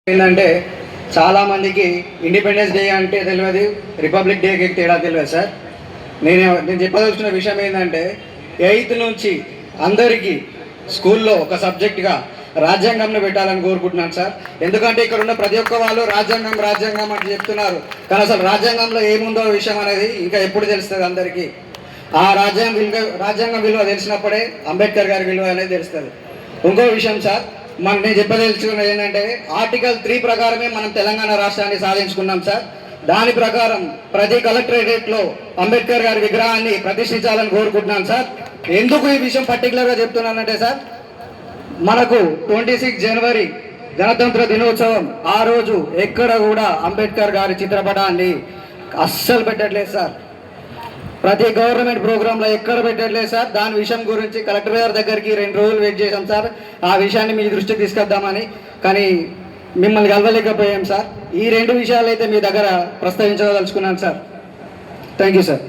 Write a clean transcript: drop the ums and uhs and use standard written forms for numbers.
ఏంటంటే చాలామందికి independence day అంటే తెలియదు, రిపబ్లిక్ డేకి తేడా తెలియదు సార్. నేను చెప్పదలుచుకున్న విషయం ఏంటంటే 8th నుంచి అందరికీ స్కూల్లో ఒక సబ్జెక్ట్గా రాజ్యాంగంను పెట్టాలని కోరుకుంటున్నాను సార్. ఎందుకంటే ఇక్కడ ఉన్న ప్రతి ఒక్క వాళ్ళు రాజ్యాంగం రాజ్యాంగం అని చెప్తున్నారు, కానీ అసలు రాజ్యాంగంలో ఏముందో విషయం అనేది ఇంకా ఎప్పుడు తెలుస్తుంది అందరికీ. ఆ రాజ్యాంగం విలువ తెలిసినప్పుడే అంబేద్కర్ గారి విలువ అనేది తెలుస్తుంది. ఇంకో విషయం సార్, నేను చెప్పదలుచుకున్నది ఏంటంటే ఆర్టికల్ 3 ప్రకారమే మనం తెలంగాణ రాష్ట్రాన్ని సాధించుకున్నాం సార్. దాని ప్రకారం ప్రతి కలెక్టరేట్లో అంబేద్కర్ గారి విగ్రహాన్ని ప్రతిష్ఠించాలని కోరుకుంటున్నాను సార్. ఎందుకు ఈ విషయం పర్టికులర్గా చెప్తున్నానంటే సార్, మనకు 26 జనవరి గణతంత్ర దినోత్సవం ఆ రోజు ఎక్కడ కూడా అంబేద్కర్ గారి చిత్రపటాన్ని అస్సలు పెట్టట్లేదు సార్. ప్రతి గవర్నమెంట్ ప్రోగ్రాంలో ఎక్కడ పెట్టట్లేదు సార్. దాని విషయం గురించి కలెక్టర్ గారి దగ్గరికి 2 రోజులు వెయిట్ చేశాం సార్, ఆ విషయాన్ని మీ దృష్టికి తీసుకొద్దామని. కానీ మిమ్మల్ని కలవలేకపోయాం సార్. ఈ 2 విషయాలు అయితే మీ దగ్గర ప్రస్తావించదలుచుకున్నాను సార్. Thank you sir.